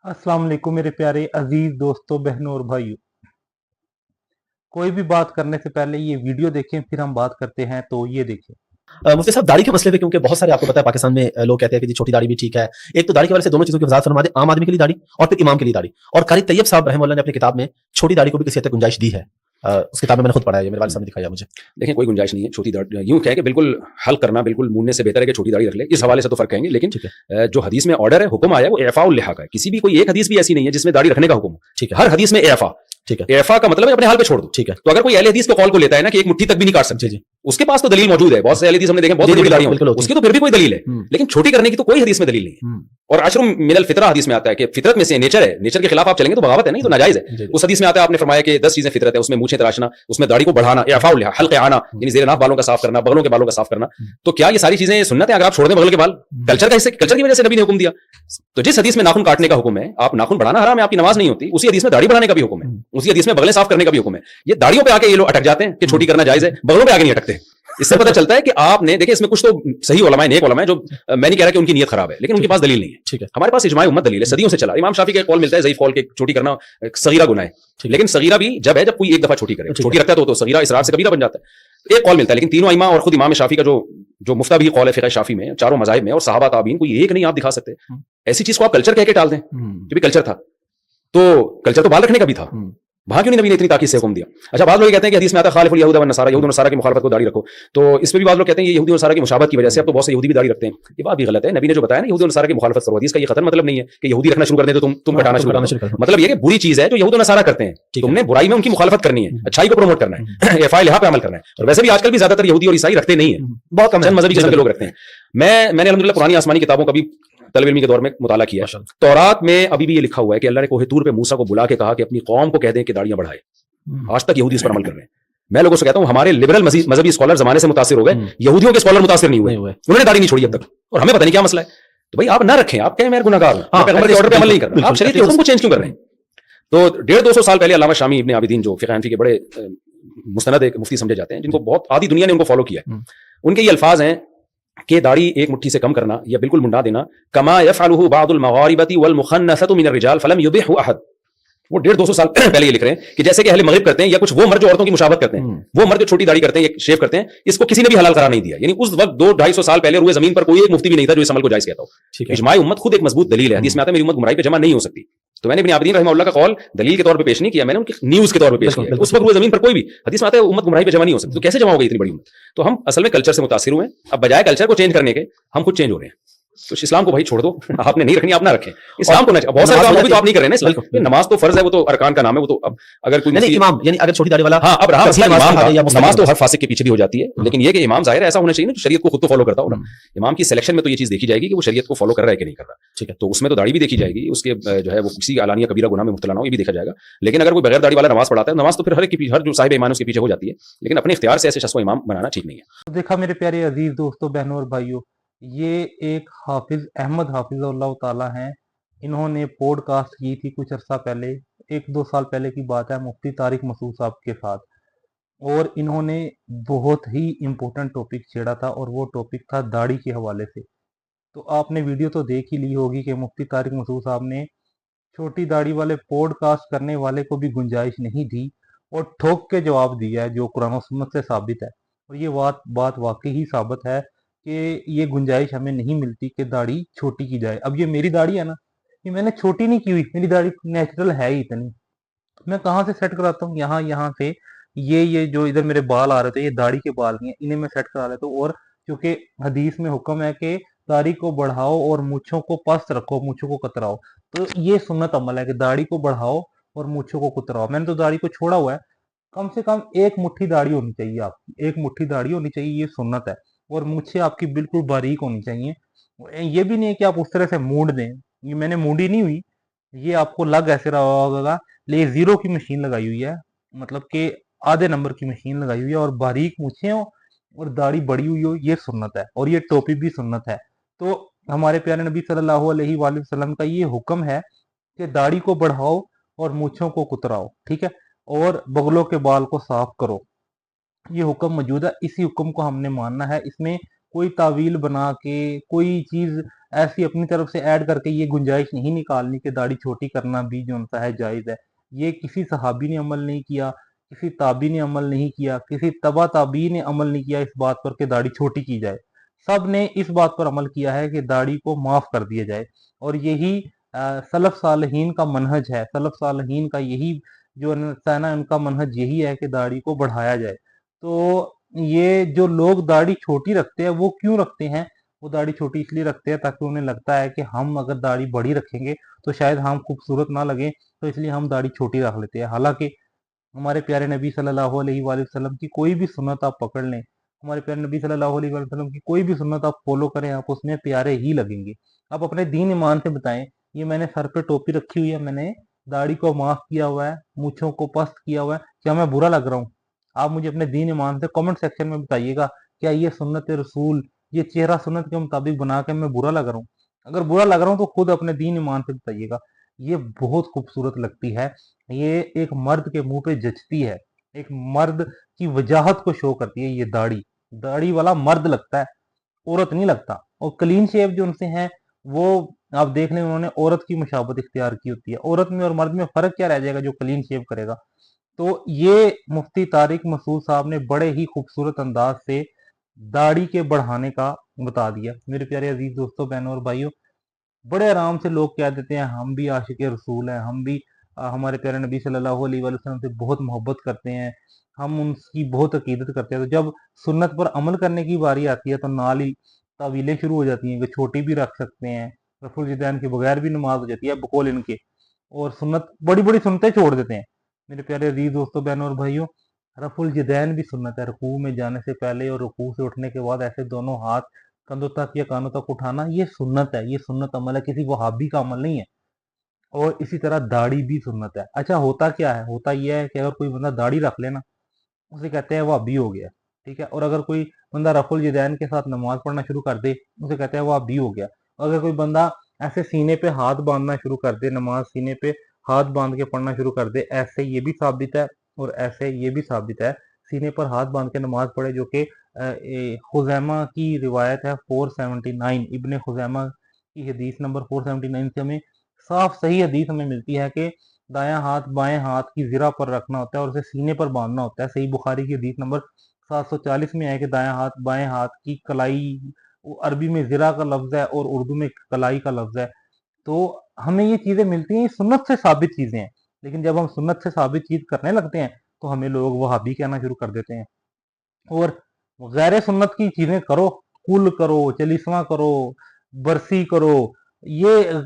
अस्सलाम वालेकुम मेरे प्यारे अजीज दोस्तों, बहनों और भाइयों। कोई भी बात करने से पहले ये वीडियो देखें, फिर हम बात करते हैं। तो ये देखें। मुफ्ती साहब, दाढ़ी के मसले पे क्योंकि बहुत सारे आपको पता है पाकिस्तान में लोग कहते हैं कि जी छोटी दाढ़ी भी ठीक है। एक तो दाढ़ी के वाले से दोनों चीजों की वजाहत फरमा दे, आम आदमी के लिए दाढ़ी और फिर इमाम के लिए दाढ़ी। और कारी तैयब साहब रहमतुल्लाह ने अपनी किताब में छोटी दाढ़ी को भी किसी हद तक गुंजाइश दी है। उस किताब में मैंने खुद पढ़ा है, मेरे वाले साहब ने दिखाया मुझे। देखें, कोई गुंजाइश नहीं है छोटी दाढ़ी। यूं कहे कि बिल्कुल हल करना बिल्कुल मूडने से बेहतर है कि छोटी दाढ़ी रख ले, इस हवाले से तो फर्क कहेंगे। लेकिन ठीक है, जो हदीस में ऑर्डर है, हुक्म आया, वो एफाउल लिहा का है। किसी भी कोई एक हदीस भी ऐसी नहीं है जिसमें दाढ़ी रखने का हुक्म हो। ठीक है, हर हदीस में एफा। ठीक है, एफा का मतलब है अपने हाल पे छोड़ दो। ठीक है। तो अगर कोई अहले हदीस को कॉल को लेता है ना कि एक मुट्ठी तक भी नहीं काट सकते, जी, जी। उसके पास तो दलील मौजूद है। बहुत से अहले हदीस हमने देखे, बहुत जी, जी, बड़ी दाढ़ी बिल्कुल होती है। उसकी तो फिर भी कोई दलील है, लेकिन छोटी करने की तो कोई हदीस में दलील नहीं है। और अशरुम मिनल फितरा हदीस में आता है कि फितरत में से नेचर है, नेचर के खिलाफ आप चलेंगे तो बगावत है, नहीं तो नाजायज है। जी, जी। उस हदीस में आता है, आपने फरमाया कि 10 चीजें फितरत है, उसमें मूछें तराशना, उसमें दाढ़ी को बढ़ाना, एफाउल लिहा, हल्के आना, यानी ज़ेरे नाक बालों का साफ करना, बगलों के बालों का साफ करना। तो क्या ये सारी चीजें सुन्नत है? अगर आप छोड़ दें बगल के बाल, कल्चर का हिस्से, कल्चर की वजह से नबी ने हुक्म दिया। तो जिस हदीस में नाखून काटने का हुक्म है, आप नाखून बढ़ाना हराम है, आपकी नमाज नहीं होती, उसी हदीस में दाढ़ी बढ़ाने का भी हुक्म है, उसी हदीस में बगलें साफ करने का भी हुक्म है। ये दाढ़ियों पे आके ये लोग अटक जाते हैं कि छोटी करना जायज है, बगलों पे आगे नहीं अटकते। इससे पता चलता है कि आपने, देखिए इसमें कुछ तो सही उलमा है, नेक उलमा है, जो मैं नहीं कह रहा कि उनकी नीयत खराब है, लेकिन उनके पास दलील नहीं है। ठीक है, हमारे पास इजमाई उम्मत दलील है, सदियों से चला। इमाम शाफी का कौल मिलता है, ज़ईफ कौल के छोटी करना सगीरा गुनाह है, लेकिन सगीरा भी जब है जब कोई एक दफा छोटी करे, छोटी रखता है तो सगीरा इसरार से कबीरा बन जाता है। एक कौल मिलता है, लेकिन तीनों इमाम और खुद इमाम शाफी का जो मुफ्ता भी कौल है फिक़ह शाफी में, चारों मज़ाहिब में, और सहाबा ताबीन, कोई एक नहीं आप दिखा सकते। ऐसी चीज को आप कल्चर कह के टाल दें कि भी कल्चर था, तो कल्चर तो बाल रखने का भी था, वहां क्यों नहीं नबी ने इतनी ताकीद से हुक्म दिया? अच्छा, बाद लोग कहते हैं कि हदीस में आता है खालिफुल यहूद व नसारा, यहूद और नसारा की मुखालफत को दाढ़ी रखो। तो इस पे भी बाद लोग कहते हैं ये यहूदी और नसारा की मुशाबहत की वजह से अब तो बहुत से यहूदी भी दाढ़ी रखते हैं। ये बात भी गलत है। नबी ने जो बताया ना यहूदी और नसारा की मुखालफत करो, हदीस का ये खतन मतलब नहीं है कि यहूदी रखना शुरू कर दें तो तुम हटाना शुरू करो। मतलब ये कि बुरी चीज है जो यहूद और नसारा करते हैं, तुमने बुराई में उनकी मुखालफत करनी है, अच्छाई को प्रमोट करना है, एफआई लिहा पे अमल करना है। और वैसे भी आजकल भी ज्यादातर यहूदी और ईसाई रखते नहीं है, बहुत कम चंद मजहबी किस्म के लोग रखते हैं। मैंने अल्हम्दुलिल्लाह पुरानी आसमानी किताबों का भी तलब इल्मी के दौर में मुताला किया। तौरात में अभी भी ये लिखा हुआ है कि अल्लाह ने कोहे तूर पे मूसा को बुला के कहा कि अपनी कौम को कह दें कि दाढ़ियां बढ़ाए। आज तक यहूदी इस पर अमल कर रहे हैं। मैं लोगों से कहता हूं हमारे लिबरल मजहबी स्कॉलर जमाने से मुतासिर हो गए, यहूदियों के स्कॉलर मुतासिर नहीं हुए, उन्होंने दाढ़ी नहीं छोड़ी अब तक, और हमें पता नहीं क्या मसला है। तो भाई आप ना रखें, आप कहें मैं गुनहगार हूं, पैगंबर के ऑर्डर पे अमल नहीं कर रहा, आप शरीयत के हुक्म को चेंज क्यों कर रहे हैं? तो 150-200 साल पहले अल्लामा शामी इब्ने आबिदीन, जो फिक़ह हनफी के बड़े मुस्तनद एक मुफ्ती समझे जाते हैं, जिनको बहुत आधी दुनिया ने उनको फॉलो किया है, उनके ये अल्फाज हैं कि दाढ़ी एक मुट्ठी से कम करना या बिल्कुल मुंडा देना, कमा यफ़अलुहु बादुल मगारिबती वल मुखन्नसतु मिनर रिजाल फलम युबिहु अहद। वो 150-200 साल पहले ये लिख रहे हैं कि जैसे कि अहले मगरिब करते हैं, या कुछ वो मर्द जो औरतों की मुशाबहत करते हैं, वो मर्द जो छोटी दाढ़ी करते हैं या शेव करते हैं, इसको किसी ने भी हलाल करार नहीं दिया। यानी उस वक्त 200-250 साल पहले रुए जमीन पर कोई एक मुफ्ती भी नहीं था जो इस अमल को जायज कहता हो। इजमाई उम्मत खुद एक मजबूत दलील है, हदीस में आता है मेरी उम्मत गुमराही पे जमा नहीं हो सकती। तो मैंने इब्ने आबिदीन रहमतुल्लाह का कौल दलील के तौर पे पेश नहीं किया, मैंने उनकी न्यूज के तौर पे पेश किया। उस वक्त रुए जमीन पर कोई भी हदीस में आता है उम्मत गुमराही पे जमा नहीं हो सकती, तो कैसे जमा हो गई इतनी बड़ी उम्मत? तो हम असल में कल्चर से मुतासिर हुए, अब बजाय कल्चर को चेंज करने के हम खुद चेंज हो रहे हैं। तो इस्लाम को भाई छोड़ दो, आपने नहीं रखनी आप ना रखें, इस्लाम को ना। बहुत सारे काम भी तो आप नहीं कर रहे हैं ना इस्लाम। नमाज तो फर्ज है, वो तो अरकान का नाम है, वो तो अब अगर कोई नहीं, इमाम यानी अगर छोटी दाढ़ी वाला, हाँ, अब रहा मसला इमाम का, नमाज तो हर फासिक के पीछे भी हो जाती है, लेकिन ये कि इमाम जाहिर ऐसा होना चाहिए ना शरीयत को खुद तो फॉलो करता हो ना। इमाम की सिलेक्शन में तो ये चीज देखी जाएगी कि वो शरीयत को फॉलो कर रहा है कि नहीं कर रहा। ठीक है, तो उसमें तो दाढ़ी भी देखी जाएगी, उसके जो है वो किसी आलानिया कबीरा गुनाह में मुब्तला ना हो, ये भी देखा जाएगा। लेकिन अगर कोई बगैर दाढ़ी वाला नमाज पढ़ाता है, नमाज तो फिर हर जो साहिब ईमान उसके पीछे हो जाती है, लेकिन अपने इख्तियार से ऐसे शख्स को इमाम बनाना ठीक नहीं है। तो देखा मेरे प्यारे अजीज दोस्तों, बहनों और भाइयों, ये एक हाफिज अहमद हाफिज़ुल्लाह ताला हैं। इन्होंने पॉडकास्ट की थी कुछ अरसा पहले, 1-2 साल पहले की बात है, मुफ्ती तारिक मसूद साहब के साथ। और इन्होंने बहुत ही इम्पोर्टेंट टॉपिक छेड़ा था, और वो टॉपिक था दाढ़ी के हवाले से। तो आपने वीडियो तो देख ही ली होगी कि मुफ्ती तारिक मसूद साहब ने छोटी दाढ़ी वाले पॉडकास्ट करने वाले को भी गुंजाइश नहीं दी, और ठोक के जवाब दिया है जो कुरान और सुन्नत से साबित है। और ये बात वाकई ही साबित है कि ये गुंजाइश हमें नहीं मिलती कि दाढ़ी छोटी की जाए। अब ये मेरी दाढ़ी है ना, ये मैंने छोटी नहीं की हुई, मेरी दाढ़ी नेचुरल है ही इतनी। मैं कहाँ से सेट कराता हूँ? यहाँ से ये जो इधर मेरे बाल आ रहे थे, ये दाढ़ी के बाल नहीं है, इन्हें मैं सेट करा लेता हूँ। और क्योंकि हदीस में हुक्म है कि दाढ़ी को बढ़ाओ और मूछों को पस्त रखो, मूछों को कतराओ, तो ये सुन्नत अमल है कि दाढ़ी को बढ़ाओ और मूछों को कतराओ। मैंने तो दाढ़ी को छोड़ा हुआ है। कम से कम एक मुट्ठी दाढ़ी होनी चाहिए आपकी, एक मुट्ठी दाढ़ी होनी चाहिए, ये सुन्नत है। और मूछें आपकी बिल्कुल बारीक होनी चाहिए। ये भी नहीं है कि आप उस तरह से मूड दें, ये मैंने मूडी नहीं हुई, ये आपको लग ऐसे रहा होगा। ले जीरो की मशीन लगाई हुई है, मतलब कि आधे नंबर की मशीन लगाई हुई है, और बारीक मूछें हो और दाढ़ी बड़ी हुई हो, ये सुन्नत है। और ये टोपी भी सुन्नत है। तो हमारे प्यारे नबी सल्लल्लाहु अलैहि वसल्लम का ये हुक्म है कि दाढ़ी को बढ़ाओ और मूछों को कुतराओ, ठीक है, और बगलों के बाल को साफ करो। ये हुक्म मौजूद है, इसी हुक्म को हमने मानना है। इसमें कोई तावील बना के, कोई चीज़ ऐसी अपनी तरफ से ऐड करके ये गुंजाइश नहीं निकालनी कि दाढ़ी छोटी करना भी जो उनका है जायज़ है। ये किसी सहाबी ने अमल नहीं किया, किसी ताबी ने अमल नहीं किया, किसी तबा ताबी ने अमल नहीं किया इस बात पर कि दाढ़ी छोटी की जाए। सब ने इस बात पर अमल किया है कि दाढ़ी को माफ़ कर दिया जाए, और यही सलफ़ सालिहीन का मनहज है। सलफ़ सालिहीन का यही जो है ना, उनका मनहज यही है कि दाढ़ी को बढ़ाया जाए। तो ये जो लोग दाढ़ी छोटी रखते हैं, वो क्यों रखते हैं? वो दाढ़ी छोटी इसलिए रखते हैं ताकि उन्हें लगता है कि हम अगर दाढ़ी बड़ी रखेंगे तो शायद हम खूबसूरत ना लगें, तो इसलिए हम दाढ़ी छोटी रख लेते हैं। हालाँकि हमारे प्यारे नबी सल्लल्लाहु अलैहि वसल्लम की कोई भी सुन्नत आप पकड़ लें, हमारे प्यारे नबी सल्लल्लाहु अलैहि वसल्लम की कोई भी सुन्नत आप फॉलो करें, आप उसमें प्यारे ही लगेंगे। आप अपने दीन ईमान से बताएं, ये मैंने सर पे टोपी रखी हुई है, मैंने दाढ़ी को माफ़ किया हुआ है, मूछों को पस्त किया हुआ है, क्या मैं बुरा लग रहा हूँ? आप मुझे अपने दीन ईमान से कमेंट सेक्शन में बताइएगा, क्या ये सुन्नत रसूल, ये चेहरा सुन्नत के मुताबिक बना के मैं बुरा लग रहा हूँ? अगर बुरा लग रहा हूँ तो खुद अपने दीन ईमान से बताइएगा। ये बहुत खूबसूरत लगती है, ये एक मर्द के मुंह पे जचती है, एक मर्द की वजाहत को शो करती है। ये दाढ़ी, दाढ़ी वाला मर्द लगता है, औरत नहीं लगता। और क्लीन शेव जो उनसे हैं, वो आप देख लें, उन्होंने औरत की मुशाबत इख्तियार की होती है। औरत में और मर्द में फर्क क्या रह जाएगा जो क्लीन शेव करेगा? तो ये मुफ्ती तारिक मसूद साहब ने बड़े ही खूबसूरत अंदाज से दाढ़ी के बढ़ाने का बता दिया। मेरे प्यारे अजीज दोस्तों, बहनों और भाइयों, बड़े आराम से लोग कह देते हैं हम भी आशिक रसूल हैं, हम भी हमारे प्यारे नबी सल्लल्लाहु अलैहि वसल्लम से बहुत मोहब्बत करते हैं, हम उनकी बहुत अकीदत करते हैं। तो जब सुन्नत पर अमल करने की बारी आती है तो नाल ही तावीलें शुरू हो जाती हैं कि छोटी भी रख सकते हैं, रफुल जिदैन के बगैर भी नमाज हो जाती है बकौल इनके, और सुन्नत बड़ी बड़ी सुन्नतें छोड़ देते हैं। मेरे प्यारे अजीज दोस्तों, बहनों और भाइयों, रफुल जिदैन भी सुन्नत है। रुकू में जाने से पहले और रुकू से उठने के बाद ऐसे दोनों हाथ कंधों तक या कानों तक उठाना, ये सुन्नत है, ये सुन्नत अमल है, किसी वहाबी का अमल नहीं है। और इसी तरह दाढ़ी भी सुन्नत है। अच्छा, होता क्या है? होता यह है कि अगर कोई बंदा दाढ़ी रख लेना, उसे कहते हैं वहाबी हो गया, ठीक है। और अगर कोई बंदा रफुल जिदैन के साथ नमाज पढ़ना शुरू कर दे, उसे कहते हैं वहाबी हो गया। और अगर कोई बंदा ऐसे सीने पे हाथ बांधना शुरू कर दे, नमाज सीने पे हाथ बांध के पढ़ना शुरू कर दे, ऐसे ये भी साबित है और ऐसे ये भी साबित है, सीने पर हाथ बांध के नमाज पढ़े, जो कि खुजैमा की रिवायत है 479, इब्ने खुजैमा की हदीस नंबर 479 से हमें साफ सही हदीस हमें मिलती है कि दायां हाथ बाएं हाथ की ज़िरा पर रखना होता है और उसे सीने पर बांधना होता है। सही बुखारी की हदीस नंबर 740 में है कि दायां हाथ बाएं हाथ की कलाई, वो अरबी में ज़िरा का लफ्ज़ है और उर्दू में कलाई का लफ्ज़ है। तो हमें ये चीज़ें मिलती हैं, ये सुन्नत से साबित चीज़ें हैं। लेकिन जब हम सुन्नत से साबित चीज़ करने लगते हैं तो हमें लोग वहाबी कहना शुरू कर देते हैं। और गैर सुन्नत की चीज़ें करो, कुल करो, चलीसवा करो, बरसी करो, ये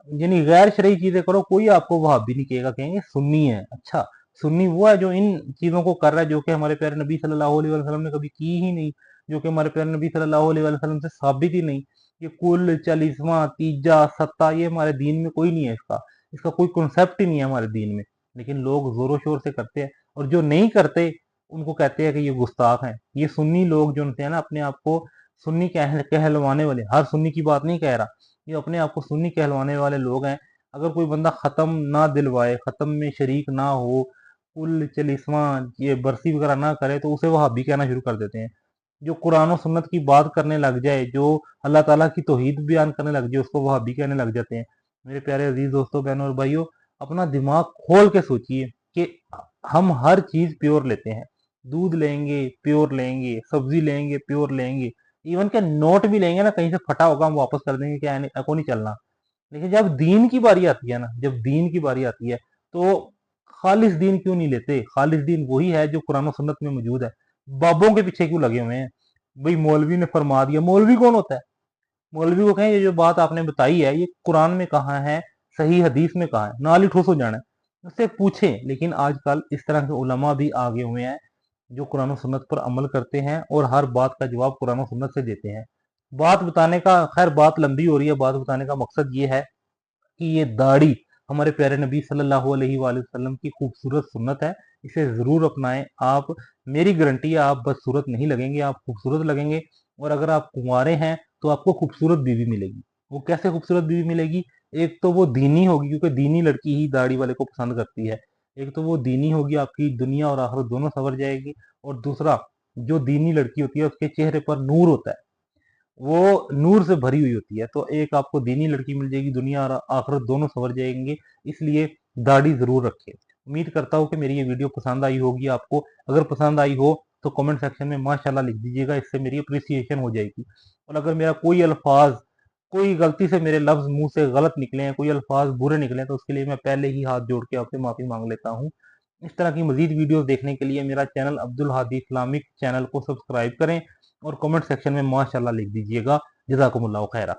यानी गैर शरई चीज़ें करो, कोई आपको वहाबी नहीं कहेगा, कहेंगे सुन्नी है। अच्छा, सुन्नी वो है जो इन चीज़ों को कर रहा है जो कि हमारे प्यारे नबी सल्लल्लाहु अलैहि वसल्लम ने कभी की ही नहीं, जो कि हमारे प्यारे नबी सल्लल्लाहु अलैहि वसल्लम से साबित ही नहीं। ये कुल, चालीसवां, तीजा, सत्ता, ये हमारे दीन में कोई नहीं है, इसका कोई कॉन्सेप्ट ही नहीं है हमारे दीन में। लेकिन लोग जोरों शोर से करते हैं, और जो नहीं करते उनको कहते हैं कि ये गुस्ताख हैं। ये सुन्नी लोग जो उनसे है ना, अपने आप को सुन्नी कहलवाने वाले, हर सुन्नी की बात नहीं कह रहा, ये अपने आप को सुन्नी कहलवाने वाले लोग हैं। अगर कोई बंदा ख़त्म ना दिलवाए, ख़त्म में शरीक ना हो, कुल चालीसवां ये बरसी वगैरह ना करे, तो उसे वहाबी कहना शुरू कर देते हैं। जो कुरान और सुन्नत की बात करने लग जाए, जो अल्लाह ताला की तौहीद बयान करने लग जाए, उसको वहाबी कहने लग जाते हैं। मेरे प्यारे अजीज दोस्तों, बहनों और भाइयों, अपना दिमाग खोल के सोचिए कि हम हर चीज़ प्योर लेते हैं। दूध लेंगे प्योर लेंगे, सब्जी लेंगे प्योर लेंगे, इवन के नोट भी लेंगे ना, कहीं से फटा होगा हम वापस कर देंगे, क्या को नहीं चलना। लेकिन जब दीन की बारी आती है ना, जब दीन की बारी आती है, तो खालिस दीन क्यों नहीं लेते? खालिस दीन वही है जो कुरान और सुन्नत में मौजूद है। बाबों के पीछे क्यों लगे हुए हैं? भाई मौलवी ने फरमा दिया, मौलवी कौन होता है? मौलवी को कहें ये जो बात आपने बताई है ये कुरान में कहाँ है, सही हदीस में कहाँ है, नाल ही ठोस हो जाना है, उससे पूछें। लेकिन आजकल इस तरह के उलमा भी आगे हुए हैं जो कुरान और सुन्नत पर अमल करते हैं और हर बात का जवाब कुरान और सुन्नत से देते हैं। बात बताने का, खैर बात लंबी हो रही है, बात बताने का मकसद ये है कि ये दाढ़ी हमारे प्यारे नबी सल्लल्लाहु अलैहि वसल्लम की खूबसूरत सुन्नत है। इसे ज़रूर अपनाएं आप, मेरी गारंटी है आप बदसूरत नहीं लगेंगे, आप खूबसूरत लगेंगे। और अगर आप कुंवारे हैं तो आपको खूबसूरत बीवी मिलेगी। वो कैसे खूबसूरत बीवी मिलेगी? एक तो वो दीनी होगी, क्योंकि दीनी लड़की ही दाढ़ी वाले को पसंद करती है। एक तो वो दीनी होगी, आपकी दुनिया और आखिरत दोनों संवर जाएगी। और दूसरा, जो दीनी लड़की होती है उसके चेहरे पर नूर होता है, वो नूर से भरी हुई होती है। तो एक आपको दीनी लड़की मिल जाएगी, दुनिया और आखिरत दोनों संवर जाएंगे, इसलिए दाढ़ी जरूर रखें। उम्मीद करता हूँ कि मेरी ये वीडियो पसंद आई होगी आपको। अगर पसंद आई हो तो कमेंट सेक्शन में माशाल्लाह लिख दीजिएगा, इससे मेरी अप्रिसिएशन हो जाएगी। और अगर मेरा कोई अल्फाज, कोई गलती से मेरे लफ्ज मुंह से गलत निकले हैं, कोई अल्फाज बुरे निकले हैं, तो उसके लिए मैं पहले ही हाथ जोड़ के आपसे माफी मांग लेता हूँ। इस तरह की मजीद वीडियोस देखने के लिए मेरा channel Abdul Hadi Islamic channel को सब्सक्राइब करें और कमेंट सेक्शन में माशाल्लाह लिख दीजिएगा। जज़ाकुमुल्लाह खैरा।